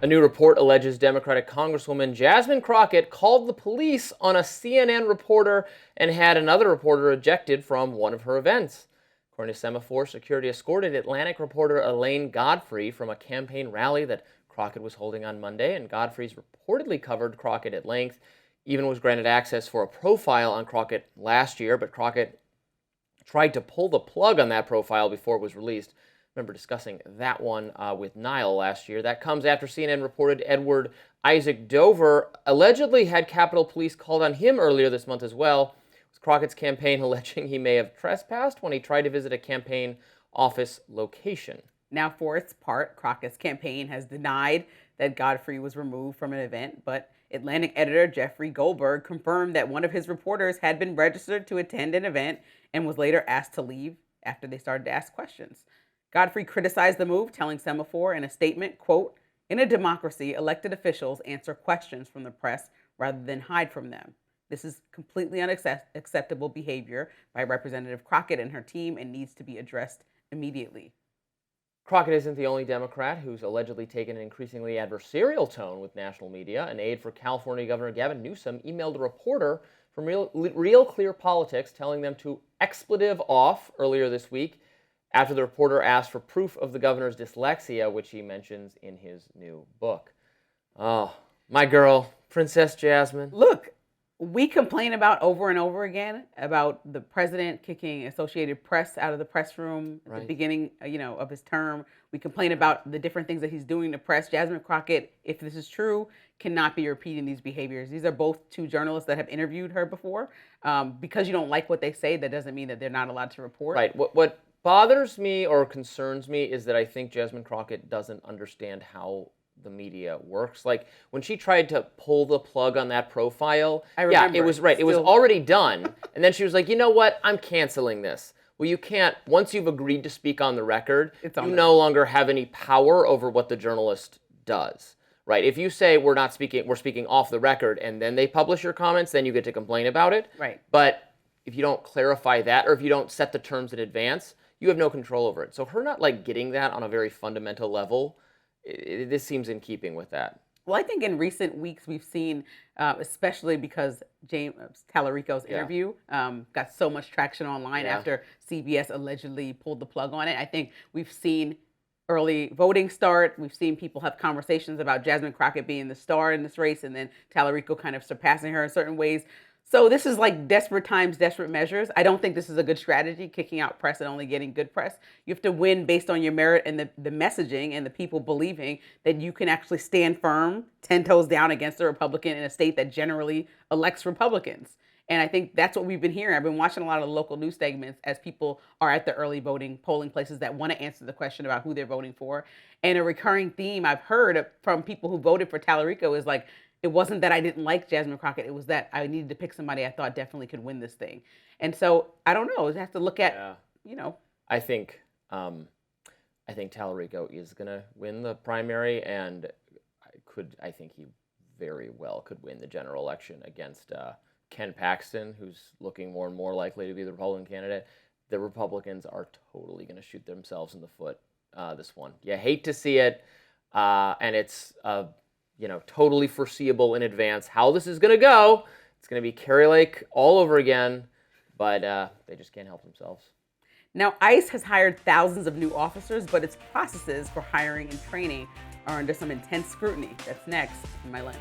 A new report alleges Democratic Congresswoman Jasmine Crockett called the police on a CNN reporter and had another reporter ejected from one of her events. According to Semaphore, security escorted Atlantic reporter Elaine Godfrey from a campaign rally that Crockett was holding on Monday, and Godfrey's reportedly covered Crockett at length, even was granted access for a profile on Crockett last year, but Crockett tried to pull the plug on that profile before it was released. Remember discussing that one with Niall last year. That comes after CNN reported Edward Isaac Dover allegedly had Capitol Police called on him earlier this month as well. It was Crockett's campaign alleging he may have trespassed when he tried to visit a campaign office location. Now, for its part, Crockett's campaign has denied that Godfrey was removed from an event, but Atlantic editor Jeffrey Goldberg confirmed that one of his reporters had been registered to attend an event and was later asked to leave after they started to ask questions. Godfrey criticized the move, telling Semaphore in a statement, quote, "In a democracy, elected officials answer questions from the press rather than hide from them. This is completely unacceptable behavior by Representative Crockett and her team and needs to be addressed immediately." Crockett isn't the only Democrat who's allegedly taken an increasingly adversarial tone with national media. An aide for California Governor Gavin Newsom emailed a reporter from Real Clear Politics telling them to expletive off earlier this week after the reporter asked for proof of the governor's dyslexia, which he mentions in his new book. Oh, my girl, Princess Jasmine. Look, we complain about over and over again about the president kicking Associated Press out of the press room at the beginning, of his term. We complain about the different things that he's doing to press. Jasmine Crockett, if this is true, cannot be repeating these behaviors. These are both two journalists that have interviewed her before. Because you don't like what they say, that doesn't mean that they're not allowed to report. Right. What bothers me or concerns me is that I think Jasmine Crockett doesn't understand how the media works. Like when she tried to pull the plug on that profile, it was right. It was already done. And then she was like, you know what? I'm canceling this. Well, you can't, once you've agreed to speak on the record, you no longer have any power over what the journalist does. Right. If you say we're speaking off the record and then they publish your comments, then you get to complain about it. Right. But if you don't clarify that or if you don't set the terms in advance, you have no control over it. So her not getting that on a very fundamental level, this seems in keeping with that. Well, I think in recent weeks we've seen, especially because James Tallarico's interview got so much traction online after CBS allegedly pulled the plug on it. I think we've seen early voting start. We've seen people have conversations about Jasmine Crockett being the star in this race and then Tallarico kind of surpassing her in certain ways. So this is like desperate times, desperate measures. I don't think this is a good strategy, kicking out press and only getting good press. You have to win based on your merit and the messaging and the people believing that you can actually stand firm, 10 toes down against a Republican in a state that generally elects Republicans. And I think that's what we've been hearing. I've been watching a lot of local news segments as people are at the early voting polling places that want to answer the question about who they're voting for. And a recurring theme I've heard from people who voted for Tallarico is like, it wasn't that I didn't like Jasmine Crockett. It was that I needed to pick somebody I thought definitely could win this thing. And so I don't know. You have to look at, I think Tallarico is going to win the primary, and I think he very well could win the general election against Ken Paxton, who's looking more and more likely to be the Republican candidate. The Republicans are totally going to shoot themselves in the foot this one. You hate to see it, and it's totally foreseeable in advance how this is going to go. It's going to be Kari Lake all over again, but they just can't help themselves. Now, ICE has hired thousands of new officers, but its processes for hiring and training are under some intense scrutiny. That's next in My Lens.